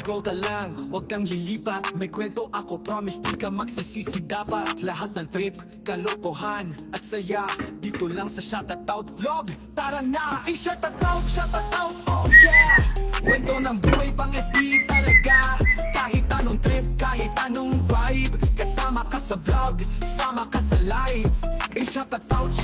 scroll ka lang, huwag kang lilipat. May kwento ako, promise di ka magsisisi dapat. Lahat ng trip, kalokohan at saya dito lang sa Shoutout Vlog. Tara na, i-shoutout, oh yeah. Kwento ng buhay pang FB talaga. Kahit anong trip, kahit anong vibe, kasama ka sa vlog, sama ka sa live. I-shoutout,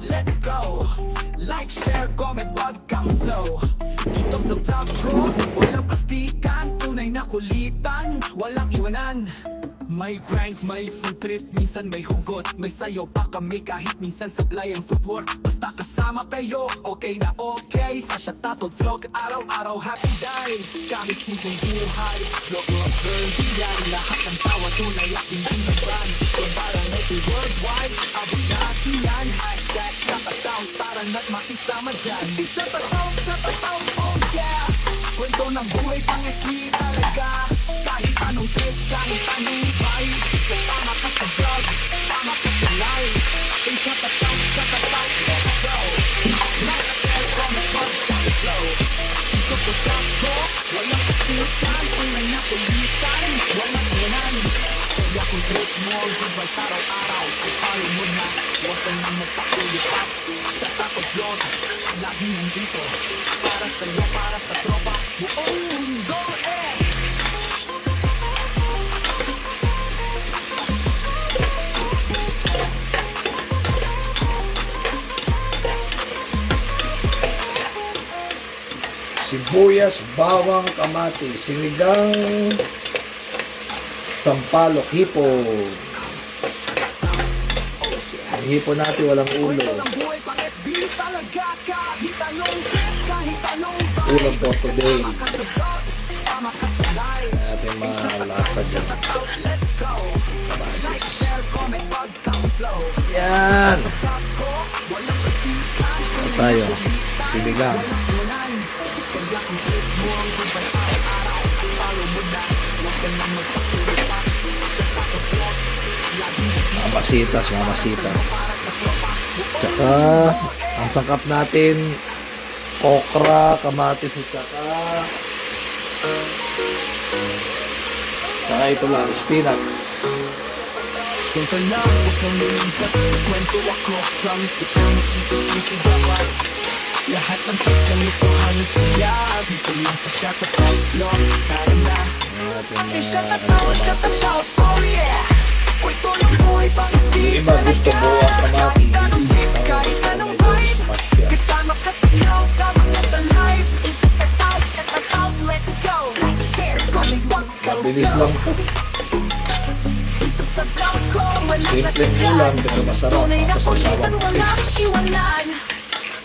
let's go. Like, share, comment, wag kang slow. Dito sa vlog ko, walang plastikan, tunay na kulitan, walang iwanan. May prank, may food trip, minsan may hugot. May sayo pa kami kahit minsan sablay ang footwork. Basta kasama kayo, okay na okay. Sa Shoutout Vlog, araw-araw happy day. Kahit simpleng buhay, vlog birthday yan. Lahat ng tawa tunay aking binaban. Kung parang ito worldwide, abot natin yan. Hashtag Shoutout, tara na't makisama dyan. Shoutout, oh yeah. Kwento ng buhay pang FB talaga. Kahit anong trip, kahit anong vibe, kasama ka sa vlog, sama ka sa live. I-shoutout, let's go. Like, share, comment, wag kang slow. Ito sa vlog ko, walang kasimutan, tunay na kulitan, walang iwanan. Kaya kung trip mo, goodbye sa araw-araw, ay follow mo na, huwag ka nang magpakulipat. Sa Shoutout Vlog, lagi nandito, para sa'yo, para sa tropa, buong mundo, Sibuyas, bawang, kamatis, sinigang, sampalok, hipon. Ang hipon natin walang ulo. Ulam for today. Natin malasa dyan. Yan! Ito tayo. Sinigang. Mamasitas. Tsaka, ang sangkap natin, okra, kamatis, at tsaka ito lang, spinach. Scroll ka lang, huwag kang lilipat. Kwento ako, promise di ka magsisisi dapat. Lahat ng pagkalukuhan at saya dito lang sa Shoutout Vlog. Tara na, i-shoutout, oh yeah. Kwento ng buhay pang FB Iba gusto mo ang kamatis. kahit anong trip, kahit anong vibe, kasama ka sa vlog, sama ka sa live. I-shoutout, let's go. Like, share, comment, wag kang Bilis slow. lang po. Dito sa vlog ko, walang Simpleng ulam, pero masarap. tunay na Tapos kulitan, ang walang taste. iwanan.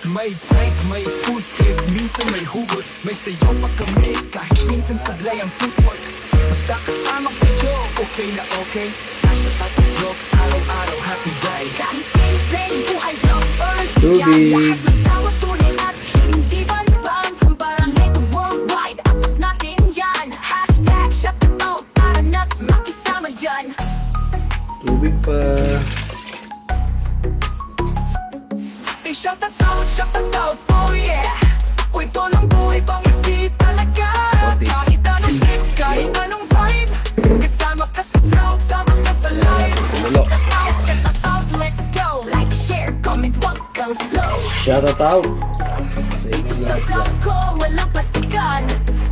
May prank, may food trip, minsan may hugot. May sayo pa kami, kahit minsan sablay ang footwork. Basta kasama kayo, okay na okay. Sa Shoutout Vlog, araw-araw happy day. Kahit simpleng buhay vlog, Tubig. lahat ng tawa tunay at hindi banbang. Kung parang ito worldwide, abot natin yan. Hashtag Shoutout, tara na't makisama dyan. Tubig pa. I-shoutout, oh yeah. Kwento ng buhay pang FB talaga. Kahit anong trip, kahit anong vibe, kasama ka sa vlog, sama ka sa live. Shoutout, let's go. Like, share, comment, wag kang slow. Shoutout sa Dito inyong sa lahat. vlog ko, walang plastikan,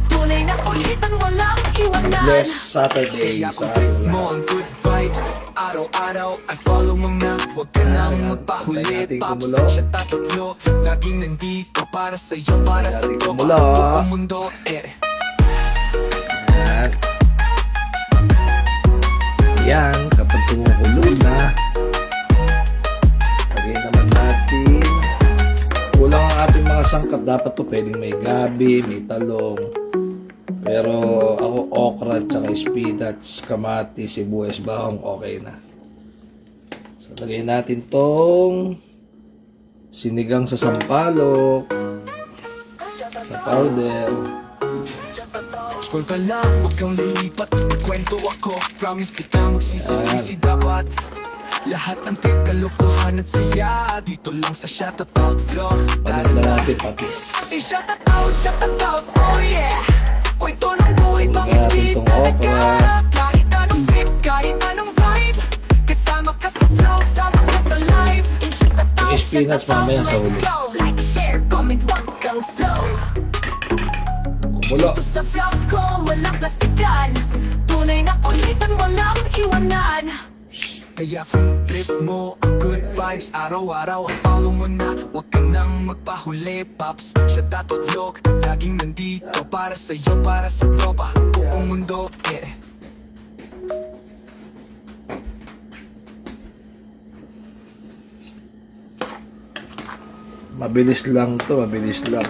tunay na kulitan, walang iwanan. Bless Saturday Kaya sa kung trip ating mo lahat. ang good vibes, araw-araw ay follow mo na. Huwag ka nang magpahuli, Natin Pops kumulo. at Shoutout Vlog. Laging nandito para sa'yo, para sa Natin tropa, kumulo. buong mundo, Yan. Yan, kapag kumukulo na, lagay naman natin. Kulang ang ating mga sangkap. Dapat to pwedeng may gabi, may talong. Pero ako okra, tsaka spinach, kamatis, sibuyas, bawang, okay na. So, lagay natin tong sinigang sa sampalok, sa powder. Scroll ka lang, huwag kang lilipat. May kwento ako, promise di ka magsisisi dapat. Lahat ng trip, kalokohan at saya dito lang sa Shoutout Vlog. Palit na natin patis. I-shoutout, oh yeah. Kwento ng buhay buhay bang Huli natin hindi tong talaga okra. Kahit anong trip, kahit anong vibe Kasama ka sa flow, sama ka sa live Yung spinach mamaya sa huli. Like, share, comment, wag kang slow Kumulo. Dito sa vlog ko, walang plastikan Tunay na kulitan, walang iwanan Kaya kung trip mo ang good vibes Araw-araw, follow mo na Huwag ka nang magpahuli, Pops Siya tatutlog, laging nandito Para sa'yo, para sa tropa Buong mundo, Mabilis lang to, mabilis lang.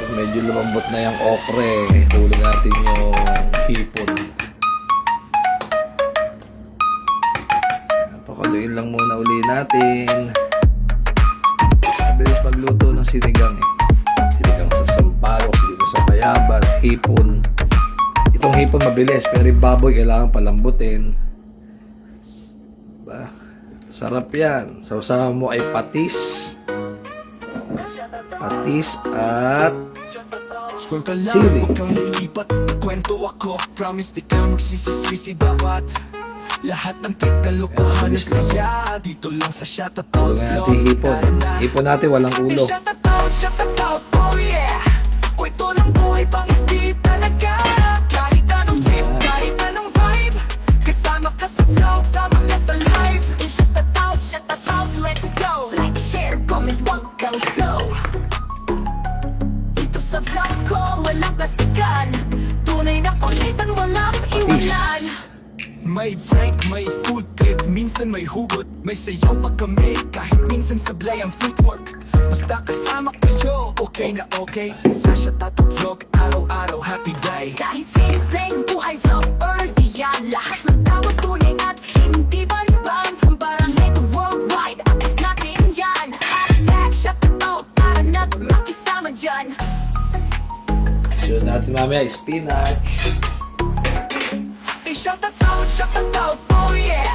Medyo lumambot na yung okra eh. Huli natin yung hipon. Pakaluin lang muna uli natin. Mabilis magluto ng sinigang eh. Sinigang sa sampalok, sinigang sa bayabas, hipon. Itong hipon mabilis, pero yung baboy kailangan palambutin. Diba? Sarap yan. Sausawa mo ay patis. Patis at Scroll ka lang, sili. huwag kang lilipat Kwento ako, promise di ka magsisisi dapat Lahat ng trip kalokohan at saya Dito lang sa Shoutout Huwag Vlog natin hipon. Hipon natin walang ulo. Shoutout, oh yeah Kwento ng buhay pang hindi talaga Kahit anong trip, kahit anong vibe Kasama ka sa vlog, sama ka sa live Shoutout, let's go Like, share, comment, wag kang slow Dito sa vlog ko, walang plastikan Tunay na kulitan, walang iwanan May prank, may food trip Minsan may hugot, may sayaw pa kami Kahit minsan sablay ang footwork Basta kasama kayo, okay na okay Sasha Tato Vlog, araw-araw happy day Kahit simpleng buhay vlog or diyan Lahat ng tao tunay at hindi banban From barangay to worldwide, abot natin yan Hashtag Shoutout, para natin makisama dyan Yun natin mamaya spinach. Shoutout, oh yeah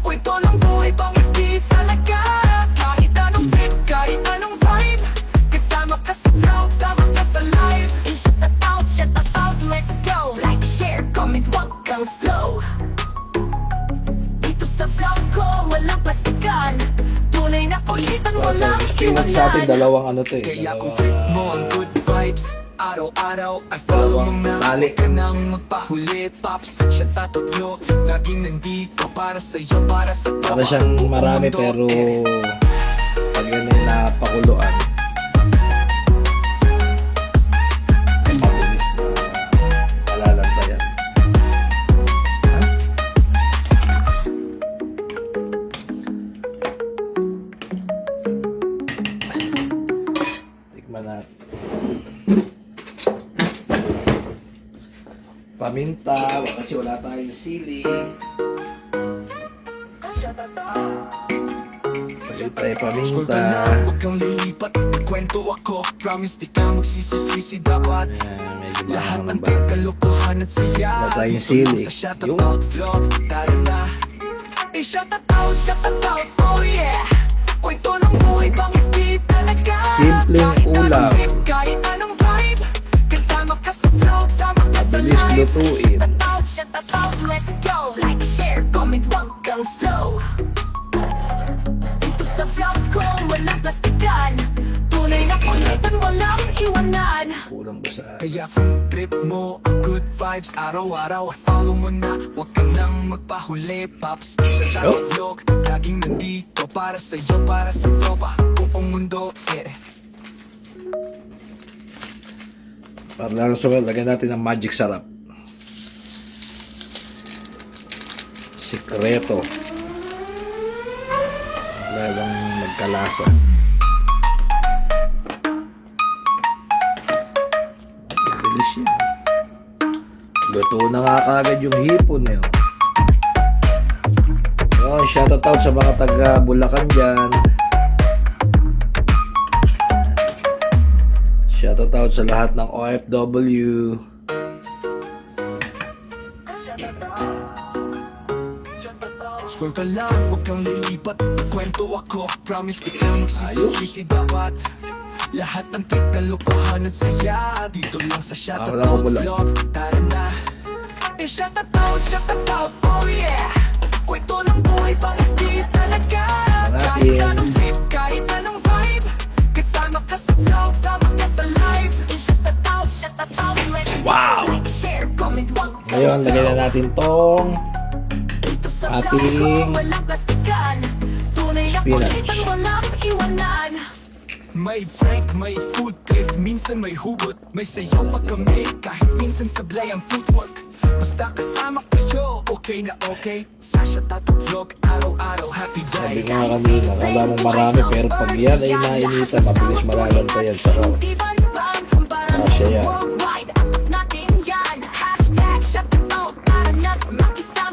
Kwento ng buhay bang hindi talaga Kahit anong trip, kahit anong vibe Kasama ka sa vlog, sama ka sa live Shoutout, let's go Like, share, comment, wag kang slow Dito sa vlog ko, walang plastikan Tunay na kulitan, walang Spinach sa atin, iwanan dalawang ano to eh. Kaya kung Dalawang, trip mo ang good vibes Araw-araw ay follow mo na tali. Huwag ka nang magpahuli Pops, siya tatutlog Laging nandito para sa'yo, para sa para siyang marami pero pag yan ay napakuluan mabilis na malalantayan. Ha? Tikman natin. Paminta, kasi wala tayong sili. Kasi tayo Scroll ka paminta. na, huwag kang lilipat Kwento ako, promise di ka magsisisi dapat Medyo Lahat maangang ng ba? trip, kalokohan at saya Wala tayong Dito sili. lang sa Shoutout Vlog, tara na Shoutout, oh yeah Kwento ng buhay bang hindi talaga Simpleng Kahit anong ulam. trip, kahit anong vibe Kasama ka sa vlog, sama ka sa Mabilis live lutuin. Shoutout, let's go Like, share, comment, wag kang slow Dito sa vlog ko, walang plastikan Tunay na kulitan, walang iwanan Kulang ba sa Kaya kung trip mo ang good vibes Araw-araw, follow mo na Huwag ka nang magpahuli, Pops Sa Tato Vlog, laging nandito Para sa'yo, para sa tropa Buong mundo, para lang sugal, lagyan natin ng magic sarap. Sikreto. Lalang magkalasa. Mabilis yan. Luto na nga kagad yung hipon eh. Yun, shoutout sa mga taga Bulacan dyan. Shoutout sa lahat ng OFW. Scroll ka lang, huwag kang lilipat Kwento ako, promise di ka magsisisi dapat Lahat ng trip, kalokohan at saya dito lang sa Shut wala ko Out pula. Vlog. Tara na, Shut Out, oh yeah. Kwento ng buhay, pang FB talaga. Kahit Natin. anong trip, kahit anong vibe, kasama ka sa vlog, sama ka sa live. Shut out, let's Wow! go. Like, share, comment, wag kang Ngayon, lagyan na slow. natin tong Dito sa ating vlog ko, walang plastikan. Tunay na spinach. kulitan, walang iwanan. May prank, may food trip, minsan may hugot. May sayaw pa kami, kahit minsan sablay ang footwork. Basta kasama kayo, okay na okay. Sa Shut Out Vlog, araw-araw, happy Sabi day. ko nga kanina, kala mo marami pero pag yan ay nainitan, mabilis malalanta yan. Saka kasya yan.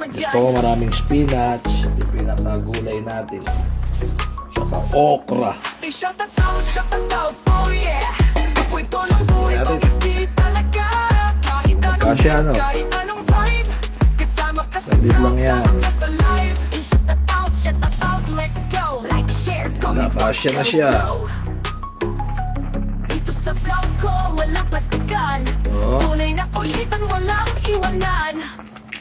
Ito maraming spinach, yung pinakagulay natin. Saka okra. Shut out, oh yeah. Kwento ng buhay, pang FB talaga. Kahit anong Kasya, ano? kahit anong vibe, kasama ka sa Saglit lang vlog, yan. sama ka sa live. Shut out, let's go. Like, share, comment, Nakasya na siya. Dito sa vlog ko, walang plastikan. Oo. Tunay na kulitan, walang iwanan.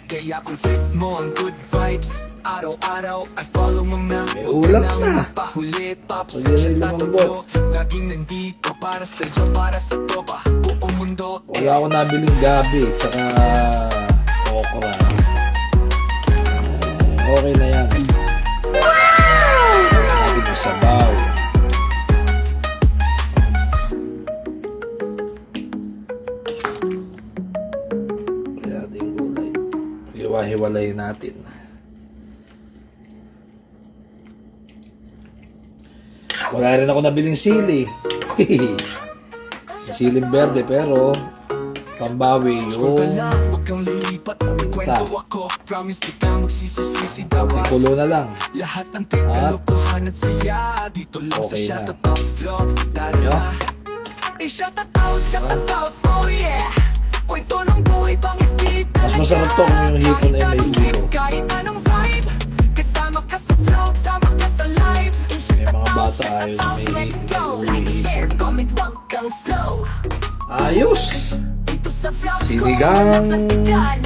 Kaya kung trip mo ang good vibes, araw-araw ay follow mo na. May ulap na. Pahuli, pops, Pag yan ay Shut Out lumambot. Vlog. Laging nandito para sa'yo, para sa tropa. Buong mundo, Wala ako nabiling gabi, tsaka okra. Okay na yan. Natin yung sabaw. Kaya ating gulay. Hiwa-hiwalay natin. Wala rin ako nabiling sili. Siling berde pero pambawi scroll ka yung lang, huwag kang lilipat. Kwento ako, promise di ka magsisisi dapat. tulo na lang. Lahat ng trip, At kalokohan at saya dito lang sa okay Shut na. Out Vlog. Tara Yeah. na, Shut Out, oh yeah. Kwento ng buhay, pang FB talaga. Mas masarap to kung yung hipon ay may Kahit anong trip, ulo. kahit anong vibe, kasama ka sa vlog, sama ka sa live. May mga bata ayaw na may Let's go, hipon. like, share, comment, wag kang slow. Ayos! Dito sa vlog ko, Sinigang walang plastikan.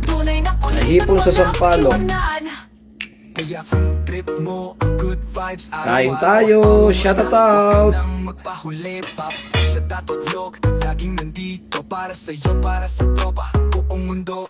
Tunay na kulitan, hipon sa walang sampalok. iwanan. Kaya kung trip mo ang good vibes, Kain tayo! Shut out! nang magpahuli, pops. Shut Out Vlog, laging nandito para sa'yo, para sa tropa. Buong mundo,